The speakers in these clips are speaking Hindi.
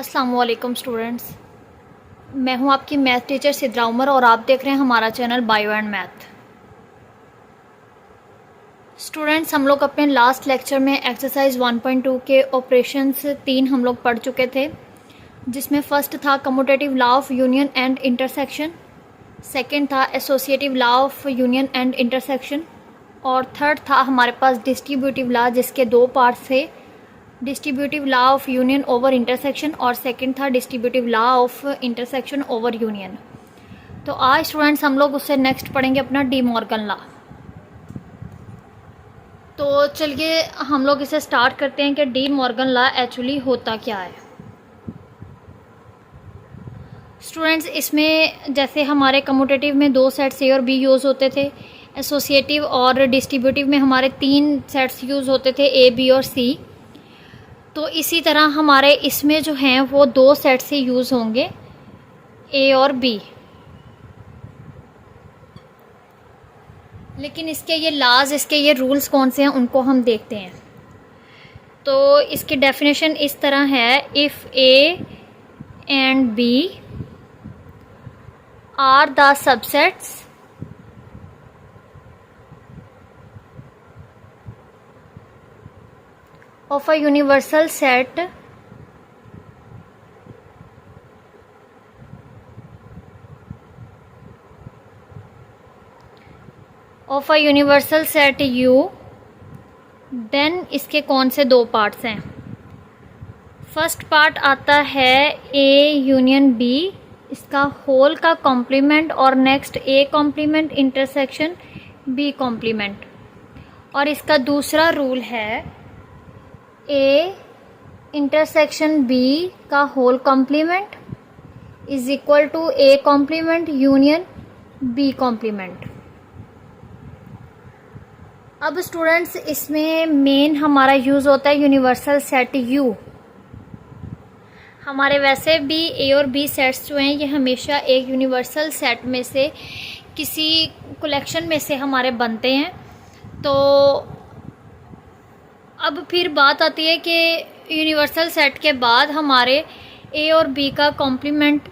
अस्सलाम वालेकुम स्टूडेंट्स, मैं हूं आपकी मैथ टीचर सिद्रा उमर और आप देख रहे हैं हमारा channel bio and math. Students, हम लोग अपने लास्ट लेक्चर में एक्सरसाइज 1.2 के ऑपरेशंस 3 हम लोग पढ़ चुके थे, जिसमें फर्स्ट था commutative law of union and intersection, second था associative law of union and intersection और थर्ड था हमारे पास डिस्ट्रीब्यूटिव लॉ, जिसके दो पार्ट्स थे, distributive law of union over intersection और सेकंड था distributive law of intersection over union. तो आज स्टूडेंट्स हम लोग उससे नेक्स्ट पढ़ेंगे अपना डी मॉर्गन लॉ। तो चलिए हम लोग इसे स्टार्ट करते हैं कि डी मॉर्गन लॉ एक्चुअली होता क्या है। स्टूडेंट्स, इसमें जैसे हमारे कम्यूटेटिव में 2 सेट्स ए और बी यूज़ होते थे, एसोसिएटिव और डिस्ट्रीब्यूटिव में हमारे 3 सेट्स यूज़ होते थे, ए बी और सी। तो इसी तरह हमारे इसमें जो हैं वो 2 सेट से यूज़ होंगे, ए और बी। लेकिन इसके ये लॉज, इसके ये रूल्स कौन से हैं उनको हम देखते हैं। तो इसकी डेफिनेशन इस तरह है, if A and B are the subsets of a universal set of a universal set U, then इसके कौन से 2 पार्ट्स हैं। फर्स्ट पार्ट आता है A यूनियन B, इसका होल का कॉम्प्लीमेंट, और next A complement intersection B complement. और इसका दूसरा रूल है ए इंटरसेक्शन बी का whole complement is equal to A complement union B complement. अब स्टूडेंट्स, इसमें मेन हमारा यूज़ होता है यूनिवर्सल सेट यू। हमारे वैसे भी ए और बी सेट्स जो हैं ये हमेशा एक यूनिवर्सल सेट में से किसी कलेक्शन में से हमारे बनते हैं। तो अब फिर बात आती है कि यूनिवर्सल सेट के बाद हमारे ए और बी का कॉम्प्लीमेंट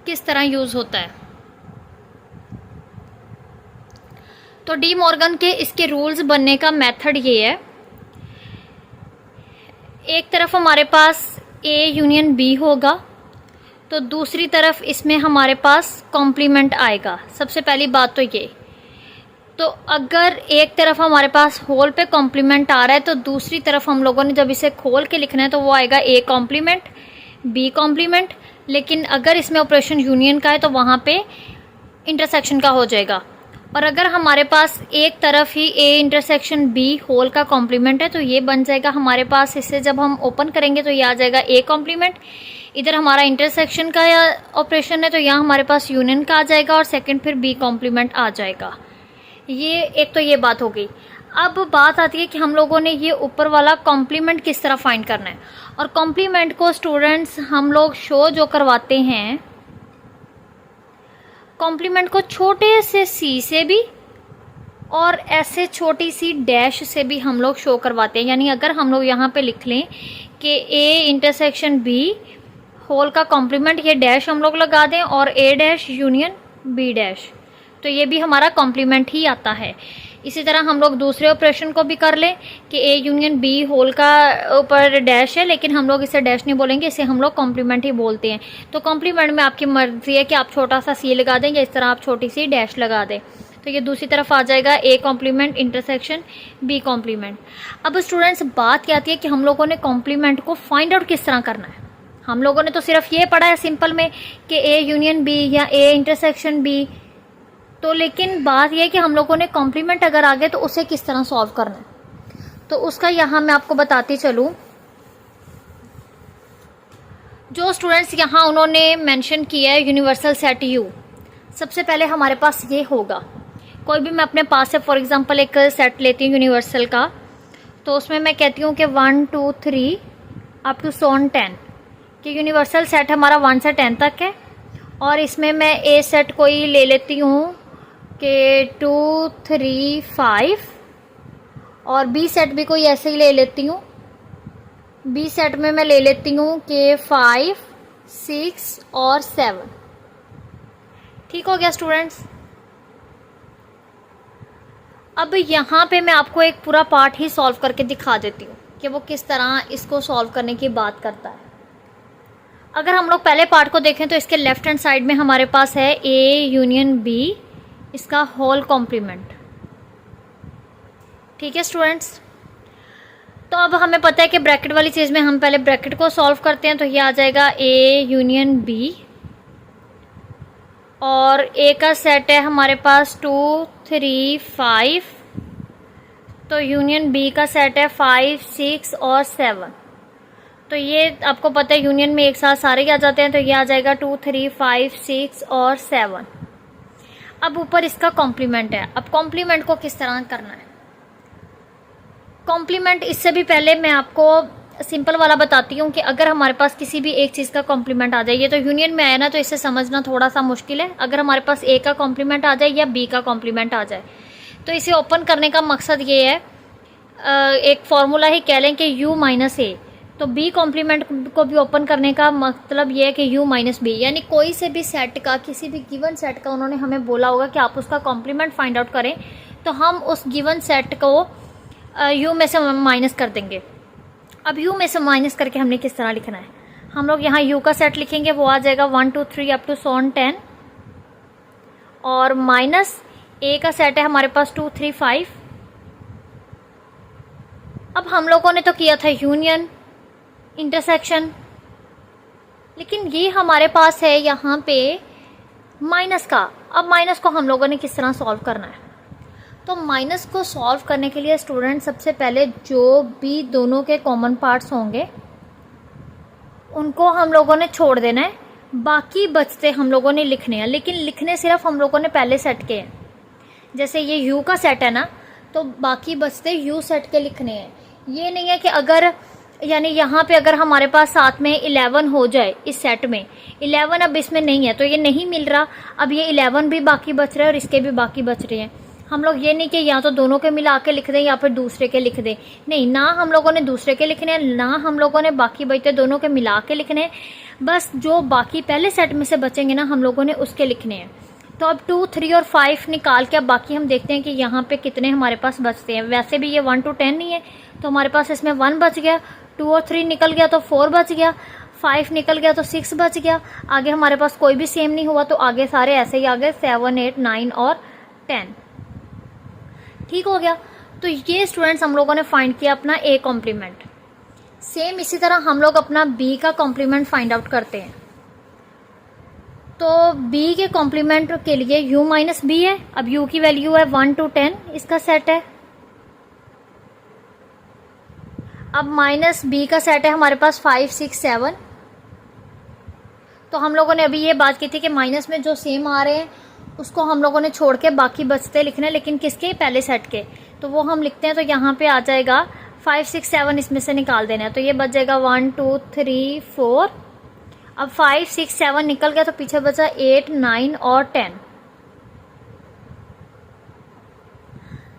किस तरह यूज़ होता है। तो डी मॉर्गन के इसके रूल्स बनने का मेथड ये है, एक तरफ हमारे पास ए यूनियन बी होगा तो दूसरी तरफ इसमें हमारे पास कॉम्प्लीमेंट आएगा। सबसे पहली बात तो ये, तो अगर एक तरफ हमारे पास होल पे कॉम्प्लीमेंट आ रहा है तो दूसरी तरफ हम लोगों ने जब इसे खोल के लिखना है तो वो आएगा ए कॉम्प्लीमेंट बी कॉम्प्लीमेंट। लेकिन अगर इसमें ऑपरेशन यूनियन का है तो वहाँ पे इंटरसेक्शन का हो जाएगा। और अगर हमारे पास एक तरफ ही ए इंटरसेक्शन बी होल का कॉम्प्लीमेंट है तो ये बन जाएगा हमारे पास, इसे जब हम ओपन करेंगे तो ये आ जाएगा ए कॉम्प्लीमेंट। इधर हमारा इंटरसेक्शन का ऑपरेशन है तो यहाँ हमारे पास यूनियन का आ जाएगा और सेकेंड फिर बी कॉम्प्लीमेंट आ जाएगा। ये एक तो ये बात हो गई। अब बात आती है कि हम लोगों ने ये ऊपर वाला कॉम्प्लीमेंट किस तरह फाइंड करना है। और कॉम्प्लीमेंट को स्टूडेंट्स हम लोग शो जो करवाते हैं, कॉम्प्लीमेंट को छोटे से सी से भी और ऐसे छोटी सी डैश से भी हम लोग शो करवाते हैं। यानी अगर हम लोग यहाँ पे लिख लें कि ए इंटरसेक्शन बी होल का कॉम्प्लीमेंट, ये डैश हम लोग लगा दें और ए डैश यूनियन बी डैश, तो ये भी हमारा कॉम्प्लीमेंट ही आता है। इसी तरह हम लोग दूसरे ऑपरेशन को भी कर लें कि ए यूनियन बी होल का ऊपर डैश है, लेकिन हम लोग इसे डैश नहीं बोलेंगे, इसे हम लोग कॉम्प्लीमेंट ही बोलते हैं। तो कॉम्प्लीमेंट में आपकी मर्जी है कि आप छोटा सा सी लगा दें या इस तरह आप छोटी सी डैश लगा दें। तो ये दूसरी तरफ आ जाएगा A complement intersection B complement. अब स्टूडेंट्स, बात क्या आती है कि हम लोगों ने कॉम्प्लीमेंट को फाइंड आउट किस तरह करना है। हम लोगों ने तो सिर्फ ये पढ़ा है सिंपल में कि ए यूनियन बी या ए इंटरसेक्शन बी, तो लेकिन बात यह है कि हम लोगों ने कॉम्प्लीमेंट अगर आ गए तो उसे किस तरह सॉल्व करना है। तो उसका यहाँ मैं आपको बताती चलूँ। जो स्टूडेंट्स यहाँ उन्होंने मेंशन किया है यूनिवर्सल सेट यू, सबसे पहले हमारे पास ये होगा, कोई भी मैं अपने पास से फॉर एग्जांपल एक सेट लेती हूँ यूनिवर्सल का, तो उसमें मैं कहती हूँ कि 1 2 3 अप टू 10 कि यूनिवर्सल सेट हमारा 1 से 10 तक है। और इसमें मैं ए सेट कोई ले लेती हूँ कि 2 3 5 और बी सेट भी कोई ऐसे ही ले लेती हूँ बी सेट में मैं ले लेती हूँ कि 5, 6 और 7। ठीक हो गया स्टूडेंट्स। अब यहाँ पे मैं आपको एक पूरा पार्ट ही सॉल्व करके दिखा देती हूँ कि वो किस तरह इसको सॉल्व करने की बात करता है। अगर हम लोग पहले पार्ट को देखें तो इसके लेफ्ट हैंड साइड में हमारे पास है ए यूनियन बी, इसका होल कॉम्प्लीमेंट। ठीक है स्टूडेंट्स। तो अब हमें पता है कि ब्रैकेट वाली चीज़ में हम पहले ब्रैकेट को सॉल्व करते हैं, तो ये आ जाएगा ए यूनियन बी, और ए का सेट है हमारे पास 2, 3, 5, तो यूनियन बी का सेट है 5, 6 और 7। तो ये आपको पता है यूनियन में एक साथ सारे ही आ जाते हैं, तो ये आ जाएगा 2, 3, 5, 6 और 7। अब ऊपर इसका कॉम्प्लीमेंट है। अब कॉम्प्लीमेंट को किस तरह करना है? कॉम्प्लीमेंट इससे भी पहले मैं आपको सिंपल वाला बताती हूँ कि अगर हमारे पास किसी भी एक चीज़ का कॉम्प्लीमेंट आ जाए, ये तो यूनियन में आया ना, तो इसे समझना थोड़ा सा मुश्किल है। अगर हमारे पास ए का कॉम्प्लीमेंट आ जाए या बी का कॉम्प्लीमेंट आ जाए, तो इसे ओपन करने का मकसद ये है, एक फॉर्मूला ही कह लें कि u माइनस ए। तो बी कॉम्प्लीमेंट को भी ओपन करने का मतलब ये है कि u माइनस बी, यानी कोई से भी सेट का, किसी भी गिवन सेट का उन्होंने हमें बोला होगा कि आप उसका कॉम्प्लीमेंट फाइंड आउट करें, तो हम उस गिवन सेट को u में से माइनस कर देंगे। अब u में से माइनस करके हमने किस तरह लिखना है? हम लोग यहाँ u का सेट लिखेंगे, वो आ जाएगा 1, 2, 3 अप टू 10, और माइनस a का सेट है हमारे पास 2, 3, 5। अब हम लोगों ने तो किया था यूनियन, इंटरसेक्शन, लेकिन ये हमारे पास है यहाँ पे माइनस का। अब माइनस को हम लोगों ने किस तरह सॉल्व करना है? तो माइनस को सॉल्व करने के लिए स्टूडेंट सबसे पहले जो भी दोनों के कॉमन पार्ट्स होंगे उनको हम लोगों ने छोड़ देना है, बाकी बचते हम लोगों ने लिखने हैं। लेकिन लिखने सिर्फ हम लोगों ने पहले सेट के हैं। जैसे ये u का सेट है ना, तो बाकी बचते u सेट के लिखने हैं। ये नहीं है कि अगर, यानी यहाँ पे अगर हमारे पास साथ में 11 हो जाए इस सेट में, 11 अब इसमें नहीं है तो ये नहीं मिल रहा। अब ये 11 भी बाकी बच रहे हैं और इसके भी बाकी बच रहे हैं। हम लोग ये नहीं कि या तो दोनों के मिला के लिख दें या फिर दूसरे के लिख दें, नहीं, ना हम लोगों ने दूसरे के लिखने हैं, ना हम लोगों ने बाकी बचते दोनों के मिला के लिखने हैं। बस जो बाकी पहले सेट में से बचेंगे ना, हम लोगों ने उसके लिखने हैं। तो अब 2, 3 और 5 निकाल के अब बाकी हम देखते हैं कि यहाँ पे कितने हमारे पास बचते हैं। वैसे भी ये 1 to 10 नहीं है, तो हमारे पास इसमें 1 बच गया, 2 और 3 निकल गया तो 4 बच गया, 5 निकल गया तो 6 बच गया। आगे हमारे पास कोई भी सेम नहीं हुआ, तो आगे सारे ऐसे ही आ गए, 7, 8, 9 और 10। ठीक हो गया। तो ये स्टूडेंट्स हम लोगों ने फाइंड किया अपना ए कॉम्प्लीमेंट। सेम इसी तरह हम लोग अपना बी का कॉम्प्लीमेंट फाइंड आउट करते हैं। तो b के कॉम्प्लीमेंट के लिए u माइनस बी है। अब u की वैल्यू है 1 to 10, इसका सेट है। अब माइनस b का सेट है हमारे पास 5, 6, 7। तो हम लोगों ने अभी ये बात की थी कि माइनस में जो सेम आ रहे हैं उसको हम लोगों ने छोड़ के बाकी बचते लिखने, लेकिन किसके? पहले सेट के। तो वो हम लिखते हैं, तो यहाँ पे आ जाएगा 5, 6, 7 इसमें से निकाल देना है। तो ये बच जाएगा 1, 2, 3, 4। अब 5, 6, 7 निकल गया तो पीछे बचा 8, 9 और 10।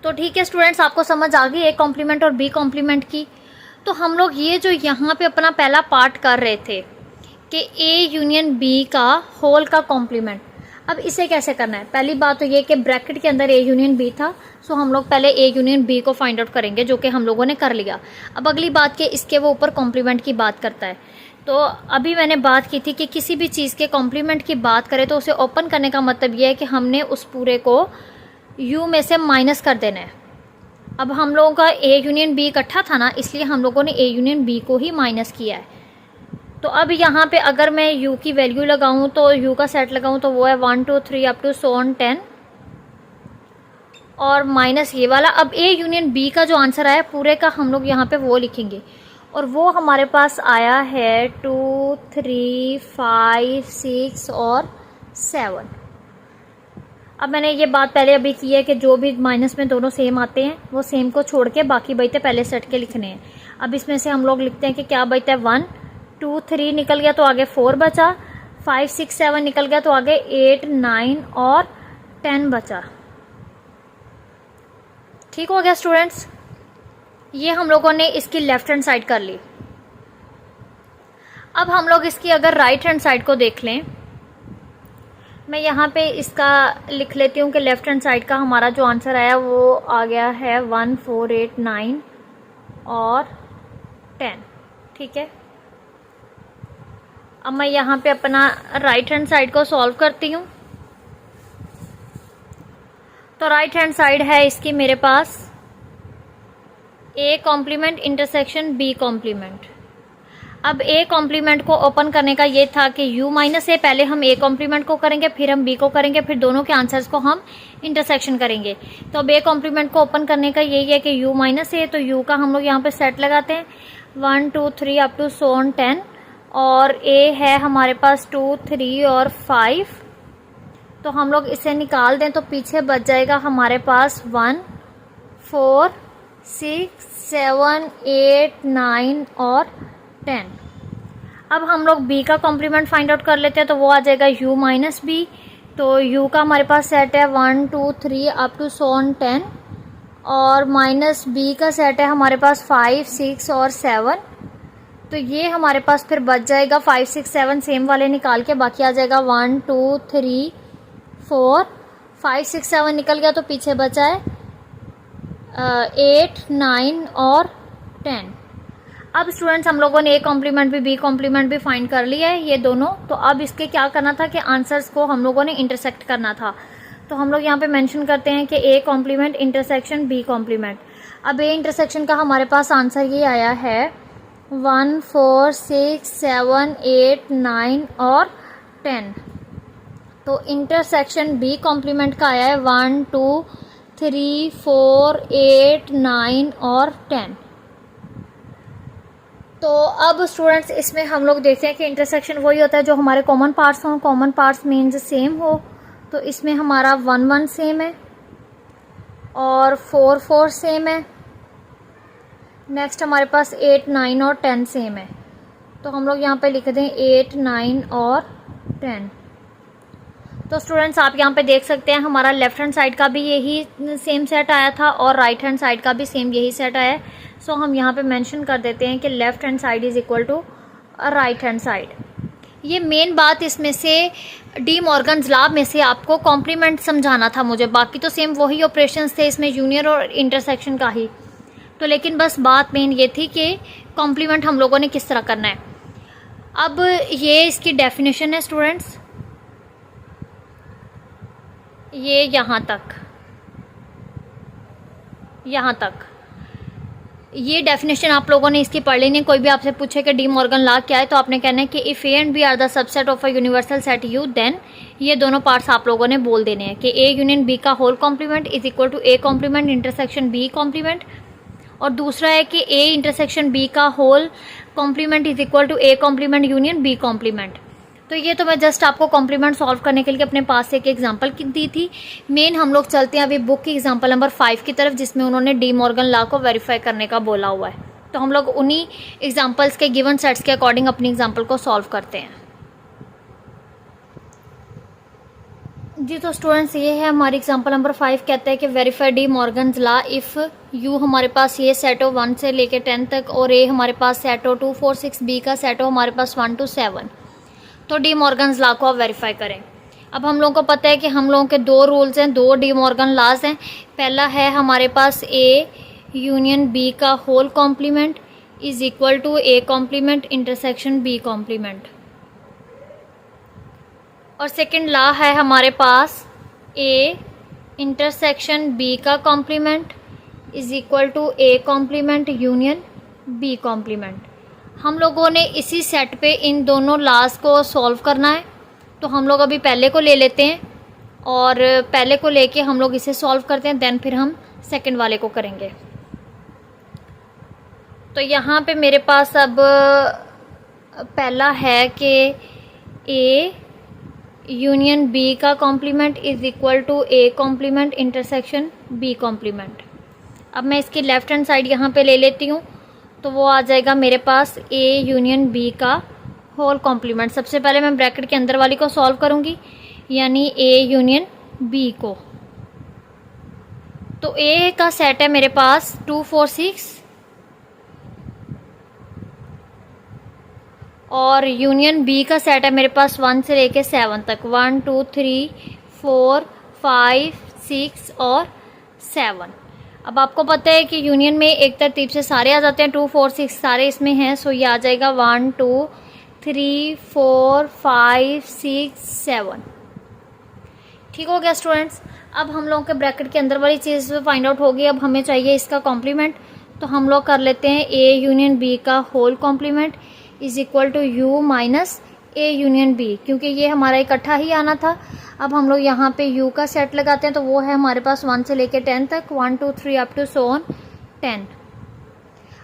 तो ठीक है स्टूडेंट्स, आपको समझ आ गई ए कॉम्प्लीमेंट और बी कॉम्प्लीमेंट की। तो हम लोग ये जो यहाँ पे अपना पहला पार्ट कर रहे थे कि ए यूनियन बी का होल का कॉम्प्लीमेंट, अब इसे कैसे करना है? पहली बात तो ये कि ब्रैकेट के अंदर ए यूनियन बी था, सो हम लोग पहले ए यूनियन बी को फाइंड आउट करेंगे, जो कि हम लोगों ने कर लिया। अब अगली बात कि इसके वो ऊपर कॉम्प्लीमेंट की बात करता है। तो अभी मैंने बात की थी कि किसी भी चीज़ के कॉम्प्लीमेंट की बात करें तो उसे ओपन करने का मतलब ये है कि हमने उस पूरे को u में से माइनस कर देना है। अब हम लोगों का a यूनियन b इकट्ठा था ना, इसलिए हम लोगों ने a यूनियन b को ही माइनस किया है। तो अब यहाँ पे अगर मैं u की वैल्यू लगाऊं तो u का सेट लगाऊं तो वो है 1, 2, 3 अप टू 10 और माइनस ये वाला। अब a यूनियन b का जो आंसर आया पूरे का हम लोग यहाँ पे वो लिखेंगे, और वो हमारे पास आया है 2, 3, 5, 6 और 7। अब मैंने ये बात पहले अभी की है कि जो भी माइनस में दोनों सेम आते हैं वो सेम को छोड़ के बाकी बचते पहले सेट के लिखने हैं। अब इसमें से हम लोग लिखते हैं कि क्या बचता है, 1, 2, 3 निकल गया तो आगे 4 बचा, 5, 6, 7 निकल गया तो आगे 8, 9 और 10 बचा। ठीक हो गया स्टूडेंट्स, ये हम लोगों ने इसकी लेफ्ट हैंड साइड कर ली। अब हम लोग इसकी अगर राइट हैंड साइड को देख लें, मैं यहाँ पे इसका लिख लेती हूँ कि लेफ्ट हैंड साइड का हमारा जो आंसर आया वो आ गया है 1, 4, 8, 9 और 10। ठीक है, अब मैं यहाँ पे अपना राइट हैंड साइड को सॉल्व करती हूँ। तो राइट हैंड साइड है इसकी मेरे पास a complement intersection b complement. अब a कॉम्प्लीमेंट को ओपन करने का ये था कि u माइनस a, पहले हम a कॉम्प्लीमेंट को करेंगे, फिर हम b को करेंगे, फिर दोनों के आंसर्स को हम इंटरसेक्शन करेंगे। तो अब a कॉम्प्लीमेंट को ओपन करने का यही है कि u माइनस a, तो u का हम लोग यहाँ पे सेट लगाते हैं 1, 2, 3 अप टू सो ऑन 10, और a है हमारे पास 2, 3 और 5। तो हम लोग इसे निकाल दें तो पीछे बच जाएगा हमारे पास 1, 4, 6, 7, 8, 9 और 10। अब हम लोग b का कॉम्प्लीमेंट फाइंड आउट कर लेते हैं, तो वो आ जाएगा u माइनस b। तो u का हमारे पास सेट है 1, 2, 3 अप टू सो ऑन 10, और माइनस b का सेट है हमारे पास 5, 6 और 7। तो ये हमारे पास फिर बच जाएगा 5, 6, 7 सेम वाले निकाल के, बाकी आ जाएगा 1, 2, 3, 4, 5, 6, 7 निकल गया, तो पीछे बचा है 8, 9 और 10। अब स्टूडेंट्स हम लोगों ने a कॉम्प्लीमेंट भी b कॉम्प्लीमेंट भी फाइंड कर लिया है ये दोनों। तो अब इसके क्या करना था कि आंसर्स को हम लोगों ने इंटरसेक्ट करना था। तो हम लोग यहाँ पे मेंशन करते हैं कि a complement intersection b complement. अब a इंटरसेक्शन का हमारे पास आंसर ये आया है 1, 4, 6, 7, 8, 9 और 10। तो इंटरसेक्शन b कॉम्प्लीमेंट का आया है 1, 2, 3, 4, 8, 9 और 10। तो अब स्टूडेंट्स इसमें हम लोग देखते हैं कि इंटरसेक्शन वही होता है जो हमारे कॉमन पार्ट्स हों, कॉमन पार्ट्स मीन्स सेम हो। तो इसमें हमारा 1, 1 सेम है और 4, 4 सेम है। नेक्स्ट हमारे पास 8, 9 और 10 सेम है। तो हम लोग यहाँ पे लिख दें 8, 9 और 10। तो स्टूडेंट्स आप यहाँ पे देख सकते हैं हमारा लेफ्ट हैंड साइड का भी यही सेम सेट आया था और राइट हैंड साइड का भी सेम यही सेट आया है। सो हम यहाँ पे मेंशन कर देते हैं कि left hand side is equal to right hand side. ये मेन बात इसमें से डी मॉर्गन्स लॉ में से आपको कॉम्प्लीमेंट समझाना था मुझे, बाकी तो सेम वही ऑपरेशंस थे इसमें यूनियन और इंटरसेक्शन का ही। तो लेकिन बस बात मेन ये थी कि कॉम्प्लीमेंट हम लोगों ने किस तरह करना है। अब ये इसकी डेफिनेशन है स्टूडेंट्स, ये यहाँ तक ये डेफिनेशन आप लोगों ने इसकी पढ़ लेनी। कोई भी आपसे पूछे कि डी मॉर्गन लॉ क्या है तो आपने कहना है कि if A and B are the subset of a universal set U, then ये दोनों पार्ट्स आप लोगों ने बोल देने हैं कि ए यूनियन बी का whole complement is equal to A complement intersection B complement, और दूसरा है कि ए इंटरसेक्शन बी का whole complement is equal to A complement union B complement. तो ये तो मैं जस्ट आपको कॉम्प्लीमेंट सॉल्व करने के लिए अपने पास से एक एग्जांपल दी थी। मेन हम लोग चलते हैं अभी बुक की एग्जांपल नंबर 5 की तरफ, जिसमें उन्होंने डी मॉर्गन लॉ को वेरीफाई करने का बोला हुआ है। तो हम लोग उन्हीं एग्जांपल्स के गिवन सेट्स के अकॉर्डिंग अपनी एग्जांपल को सॉल्व करते हैं। जी तो स्टूडेंट्स ये है हमारी एग्जांपल नंबर 5, कहता है कि verify D Morgan's law if you हमारे पास ये सेट हो 1 से लेके 10 तक और ए हमारे पास सेट हो 2, 4, 6, बी का सेट हो हमारे पास 1 to 7। तो डी मॉर्गन्स लॉ को आप वेरीफाई करें। अब हम लोगों को पता है कि हम लोगों के 2 रूल्स हैं, 2 डी मॉर्गन लॉज हैं। पहला है हमारे पास ए यूनियन बी का whole complement is equal to A complement intersection B complement, और सेकंड लॉ है हमारे पास ए इंटरसेक्शन बी का complement is equal to A complement union B complement. हम लोगों ने इसी सेट पे इन दोनों लॉज को सॉल्व करना है। तो हम लोग अभी पहले को ले लेते हैं और पहले को लेके हम लोग इसे सॉल्व करते हैं, देन फिर हम सेकंड वाले को करेंगे। तो यहाँ पे मेरे पास अब पहला है कि ए यूनियन बी का complement is equal to A complement intersection B complement. अब मैं इसकी लेफ्ट हैंड साइड यहाँ पे ले लेती हूँ, तो वो आ जाएगा मेरे पास ए यूनियन बी का होल कॉम्प्लीमेंट। सबसे पहले मैं ब्रैकेट के अंदर वाली को सॉल्व करूँगी, यानी ए यूनियन बी को। तो ए का सेट है मेरे पास 2, 4, 6 और यूनियन बी का सेट है मेरे पास 1 से लेके 7 तक, 1 2 3 4 5 6 और 7। अब आपको पता है कि यूनियन में एक तरतीब से सारे आ जाते हैं, 2 4 6 सारे इसमें हैं, सो ये आ जाएगा 1 2 3 4 5 6 7। ठीक हो गया स्टूडेंट्स। अब हम लोगों के ब्रैकेट के अंदर वाली चीज़ फाइंड आउट होगी। अब हमें चाहिए इसका कॉम्प्लीमेंट, तो हम लोग कर लेते हैं ए यूनियन बी का whole complement is equal to U minus A union B, क्योंकि ये हमारा इकट्ठा ही आना था। अब हम लोग यहाँ पे u का सेट लगाते हैं, तो वो है हमारे पास 1 से लेके 10 तक, 1 2 3 अप टू सो ऑन 10।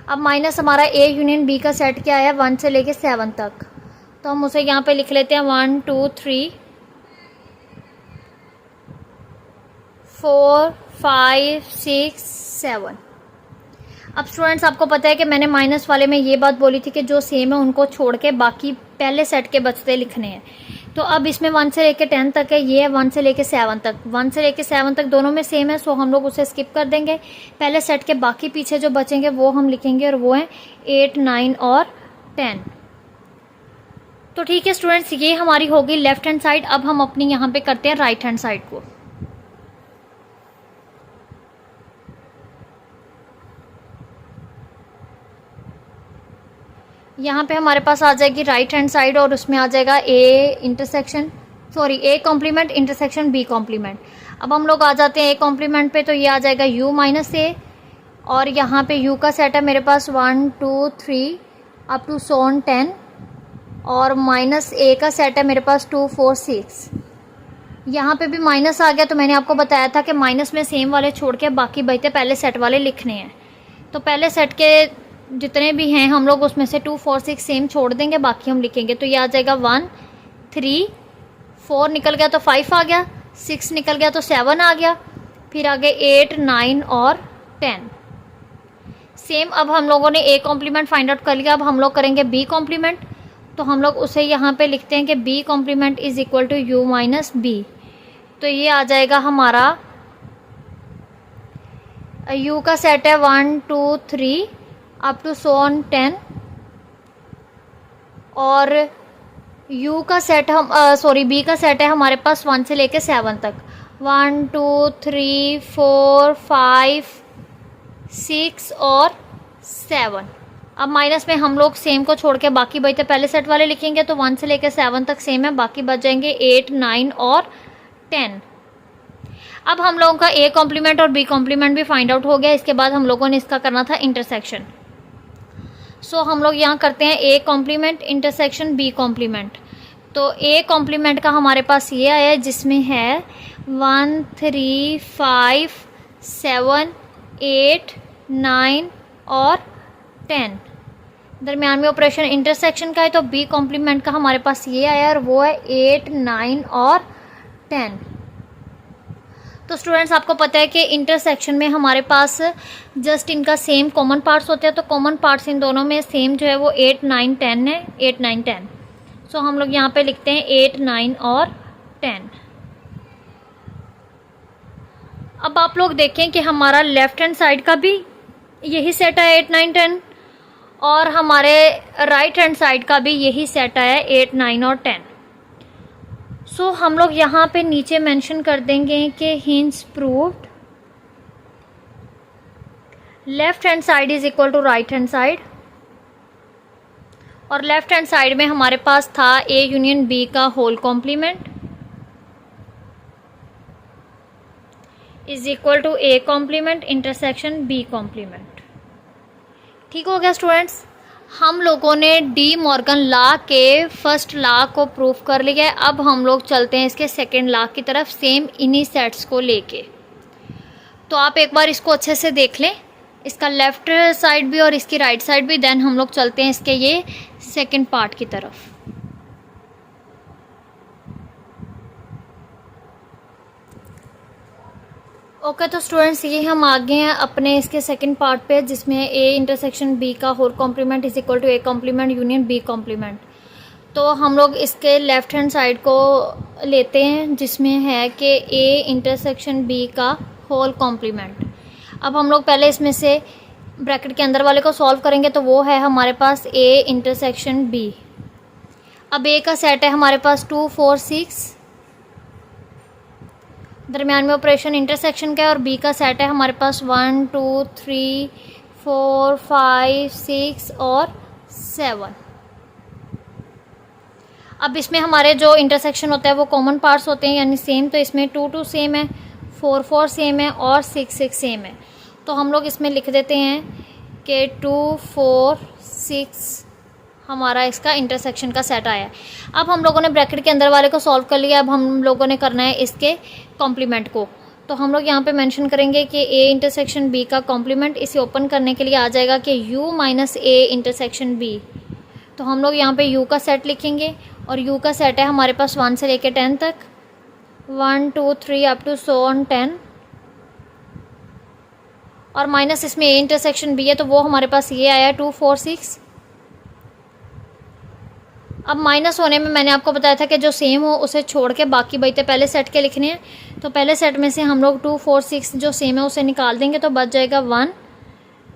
अब माइनस हमारा a यूनियन b का सेट क्या है 1 से लेके 7 तक, तो हम उसे यहाँ पे लिख लेते हैं 1 2 3 4 5 6 7। अब स्टूडेंट्स आपको पता है कि मैंने माइनस वाले में ये बात बोली थी कि जो सेम है उनको छोड़ के बाकी पहले सेट के बचते लिखने हैं। तो अब इसमें 1 से लेके 10 तक है, ये है 1 से लेके 7 तक, 1 से लेके 7 तक दोनों में सेम है, सो हम लोग उसे स्किप कर देंगे। पहले सेट के बाकी पीछे जो बचेंगे वो हम लिखेंगे, और वो है 8 9 और 10। तो ठीक है स्टूडेंट्स, ये हमारी होगी लेफ्ट हैंड साइड। अब हम अपनी यहाँ पे करते हैं राइट हैंड साइड को। यहाँ पे हमारे पास आ जाएगी राइट हैंड साइड, और उसमें आ जाएगा A complement intersection B complement. अब हम लोग आ जाते हैं ए कॉम्प्लीमेंट पे, तो ये आ जाएगा u माइनस ए, और यहाँ पे u का सेट है मेरे पास 1 2 3 अप टू सो ऑन 10, और माइनस ए का सेट है मेरे पास 2 4 6। यहाँ पे भी माइनस आ गया, तो मैंने आपको बताया था कि माइनस में सेम वाले छोड़ के बाकी बचते पहले सेट वाले लिखने हैं। तो पहले सेट के जितने भी हैं हम लोग उसमें से 2 4 6 सेम छोड़ देंगे, बाकी हम लिखेंगे। तो ये आ जाएगा 1 3 4 निकल गया तो 5 आ गया, 6 निकल गया तो 7 आ गया, फिर आगे 8 9 और 10 सेम। अब हम लोगों ने ए कॉम्प्लीमेंट फाइंड आउट कर लिया। अब हम लोग करेंगे बी कॉम्प्लीमेंट, तो हम लोग उसे यहाँ पे लिखते हैं कि B complement is equal to U minus B. तो ये आ जाएगा हमारा u का सेट है 1 2 3 अप टू सो ऑन 10, और u का सेट b का सेट है हमारे पास 1 से लेके 7 तक, 1 2 3 4 5 6 और 7। अब माइनस में हम लोग सेम को छोड़ के बाकी बचते पहले सेट वाले लिखेंगे, तो 1 से लेके 7 तक सेम है, बाकी बच जाएंगे 8 9 और 10। अब हम लोगों का ए कॉम्प्लीमेंट और बी कॉम्प्लीमेंट भी फाइंड आउट हो गया। इसके बाद हम लोगों ने इसका करना था इंटरसेक्शन। सो हम लोग यहाँ करते हैं A complement intersection B complement. तो ए कॉम्प्लीमेंट का हमारे पास ये आया है जिसमें है 1 3 5 7 8 9 और 10। दरमियान में ऑपरेशन इंटरसेक्शन का है, तो बी कॉम्प्लीमेंट का हमारे पास ये आया और वो है 8 9 और 10। तो स्टूडेंट्स आपको पता है कि इंटरसेक्शन में हमारे पास जस्ट इनका सेम कॉमन पार्ट्स होते हैं, तो कॉमन पार्ट्स इन दोनों में सेम जो है वो 8 9 10 है, 8 9 10। सो हम लोग यहाँ पे लिखते हैं 8 9 और 10। अब आप लोग देखें कि हमारा लेफ्ट हैंड साइड का भी यही सेट है 8 9 10, और हमारे राइट हैंड साइड का भी यही सेट है 8 9 और 10। सो हम लोग यहाँ पे नीचे मेंशन कर देंगे कि hence proved left hand side is equal to right hand side, और लेफ्ट हैंड साइड में हमारे पास था ए यूनियन बी का whole complement is equal to A complement intersection B complement. ठीक हो गया स्टूडेंट्स। हम लोगों ने डी मॉर्गन लॉ के फर्स्ट लॉ को प्रूव कर लिया है। अब हम लोग चलते हैं इसके सेकेंड लॉ की तरफ, सेम इन्हीं सेट्स को लेके। तो आप एक बार इसको अच्छे से देख लें, इसका लेफ्ट साइड भी और इसकी राइट साइड भी, देन हम लोग चलते हैं इसके ये सेकेंड पार्ट की तरफ। ओके तो स्टूडेंट्स ये हम आ गए हैं अपने इसके सेकंड पार्ट पे, जिसमें ए इंटरसेक्शन बी का whole complement is equal to A complement union B complement. तो हम लोग इसके लेफ्ट हैंड साइड को लेते हैं जिसमें है कि ए इंटरसेक्शन बी का होल कॉम्प्लीमेंट। अब हम लोग पहले इसमें से ब्रैकेट के अंदर वाले को सॉल्व करेंगे, तो वो है हमारे पास ए इंटरसेक्शन बी। अब ए का सेट है हमारे पास 2 4 6, दरमियान में ऑपरेशन इंटरसेक्शन का है, और बी का सेट है हमारे पास 1 2 3 4 5 6 और 7। अब इसमें हमारे जो इंटरसेक्शन होता है वो कॉमन पार्ट्स होते हैं यानी सेम, तो इसमें 2 2 सेम है, 4 4 सेम है और 6 6 सेम है। तो हम लोग इसमें लिख देते हैं कि 2 4 6 हमारा इसका इंटरसेक्शन का सेट आया है। अब हम लोगों ने ब्रैकेट के अंदर वाले को सॉल्व कर लिया, अब हम लोगों ने करना है इसके कॉम्प्लीमेंट को। तो हम लोग यहाँ पे मेंशन करेंगे कि ए इंटरसेक्शन बी का कॉम्प्लीमेंट, इसे ओपन करने के लिए आ जाएगा कि U minus A intersection B. तो हम लोग यहाँ पे यू का सेट लिखेंगे और यू का सेट है हमारे पास 1 से लेके 10 तक, 1 2 3 अप टू सो ऑन 10, और माइनस इसमें ए इंटरसेक्शन बी है तो वो हमारे पास ये आया 2 4 6। अब माइनस होने में मैंने आपको बताया था कि जो सेम हो उसे छोड़ के बाकी बचते पहले सेट के लिखने हैं। तो पहले सेट में से हम लोग 2 4 6 जो सेम है उसे निकाल देंगे तो बच जाएगा 1,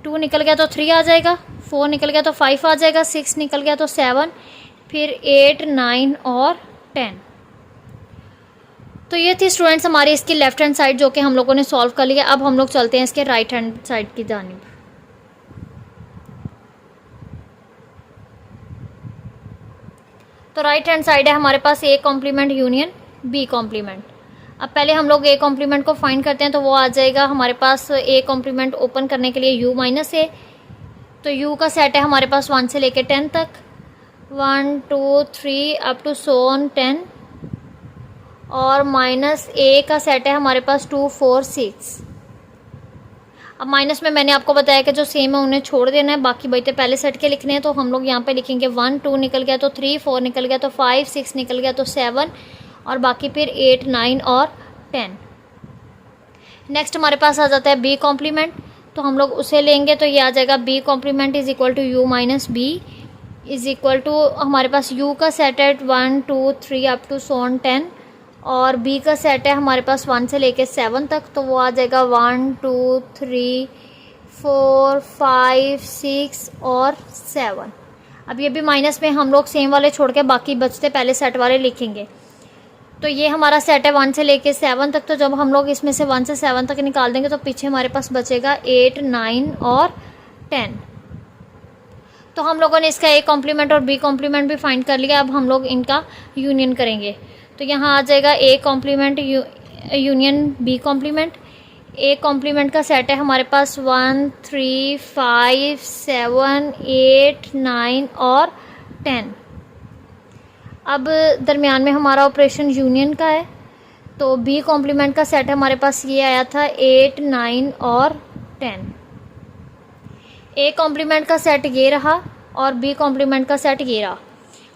2 निकल गया तो 3 आ जाएगा, 4 निकल गया तो 5 आ जाएगा, 6 निकल गया तो 7, फिर 8 9 और 10। तो ये थी स्टूडेंट्स हमारी इसकी लेफ्ट हैंड साइड जो कि हम लोगों ने सॉल्व कर लिया। अब हम लोग चलते हैं इसके राइट हैंड साइड की जानिब। तो राइट हैंड साइड है हमारे पास A complement union B complement. अब पहले हम लोग ए कॉम्प्लीमेंट को फाइंड करते हैं, तो वो आ जाएगा हमारे पास ए कॉम्प्लीमेंट ओपन करने के लिए यू माइनस ए। तो यू का सेट है हमारे पास 1 से लेके 10 तक, 1 2 3 अप टू सो ऑन 10, और माइनस ए का सेट है हमारे पास 2 4 6। अब माइनस में मैंने आपको बताया कि जो सेम है उन्हें छोड़ देना है, बाकी बचते पहले सेट के लिखने हैं। तो हम लोग यहाँ पे लिखेंगे 1 2 निकल गया तो 3, 4 निकल गया तो 5, 6 निकल गया तो 7, और बाकी फिर 8 9 और 10। नेक्स्ट हमारे पास आ जाता है बी कॉम्प्लीमेंट, तो हम लोग उसे लेंगे तो ये आ जाएगा B complement is equal to U minus B is equal to हमारे पास यू का सेट है 1 2 3 अप टू सो ऑन 10, और बी का सेट है हमारे पास 1 से लेके 7 तक, तो वो आ जाएगा 1 2 3 4 5 6 और 7। अब ये भी माइनस में हम लोग सेम वाले छोड़ के बाकी बचते पहले सेट वाले लिखेंगे। तो ये हमारा सेट है 1 से लेके 7 तक, तो जब हम लोग इसमें से 1 से 7 तक निकाल देंगे तो पीछे हमारे पास बचेगा 8 9 और 10। तो हम लोगों ने इसका ए कॉम्प्लीमेंट और बी कॉम्प्लीमेंट भी फाइंड कर लिया। अब हम लोग इनका यूनियन करेंगे, तो यहाँ आ जाएगा A complement union B complement. A complement का सेट है हमारे पास 1 3 5 7 8 9 और 10। अब दरमियान में हमारा ऑपरेशन यूनियन का है, तो बी कॉम्प्लीमेंट का सेट हमारे पास ये आया था 8 9 और 10। ए कॉम्प्लीमेंट का सेट ये रहा और बी कॉम्प्लीमेंट का सेट ये रहा।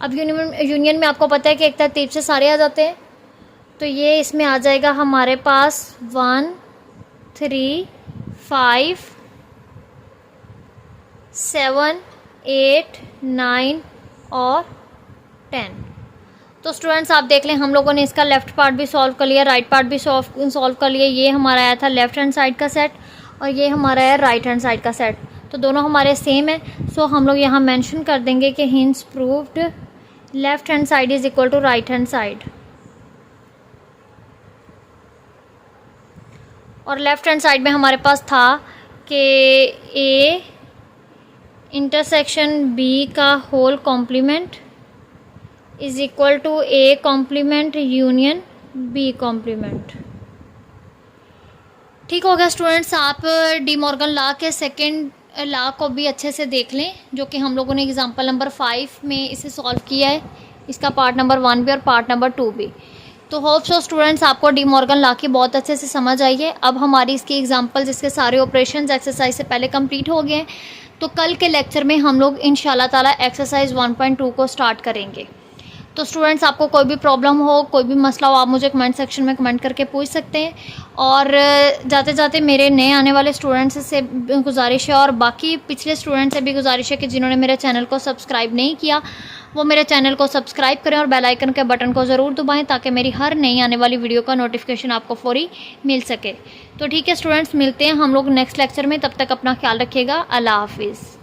अब यूनियन में आपको पता है कि एक तरतीब से सारे आ जाते हैं, तो ये इसमें आ जाएगा हमारे पास 1 3 5 7 8 9 और 10। तो स्टूडेंट्स आप देख लें हम लोगों ने इसका लेफ़्ट पार्ट भी सॉल्व कर लिया, राइट पार्ट भी सॉल्व कर लिया। ये हमारा आया था लेफ़्ट हैंड साइड का सेट और ये हमारा है राइट हैंड साइड का सेट, तो दोनों हमारे सेम है। सो हम लोग यहाँ मेंशन कर देंगे कि hence proved left hand side is equal to right hand side. और लेफ्ट हैंड साइड में हमारे पास था कि ए इंटरसेक्शन बी का whole complement is equal to A complement union B complement. ठीक हो गया स्टूडेंट्स। आप डी मॉर्गन लॉ के सेकंड लॉ को भी अच्छे से देख लें, जो कि हम लोगों ने एग्जांपल नंबर 5 में इसे सॉल्व किया है, इसका पार्ट नंबर 1 भी और पार्ट नंबर 2 भी। तो होप सो स्टूडेंट्स आपको डी मॉर्गन लॉ की बहुत अच्छे से समझ आई है। अब हमारी इसकी एग्जांपल जिसके सारे ऑपरेशंस एक्सरसाइज से पहले कंप्लीट हो गए हैं, तो कल के लेक्चर में हम लोग इंशाल्लाह ताला एक्सरसाइज 1.2 को स्टार्ट करेंगे। तो स्टूडेंट्स आपको कोई भी प्रॉब्लम हो, कोई भी मसला हो, आप मुझे कमेंट सेक्शन में कमेंट करके पूछ सकते हैं। और जाते जाते मेरे नए आने वाले स्टूडेंट्स से गुजारिश है और बाकी पिछले स्टूडेंट्स से भी गुजारिश है कि जिन्होंने मेरे चैनल को सब्सक्राइब नहीं किया वो मेरे चैनल को सब्सक्राइब करें और बेल आइकन के बटन को ज़रूर दबाएं ताकि मेरी हर नई आने वाली वीडियो का नोटिफिकेशन आपको फौरी मिल सके। तो ठीक है स्टूडेंट्स, मिलते हैं हम लोग नेक्स्ट लेक्चर में। तब तक अपना ख्याल रखिएगा। अल्लाह हाफिज़।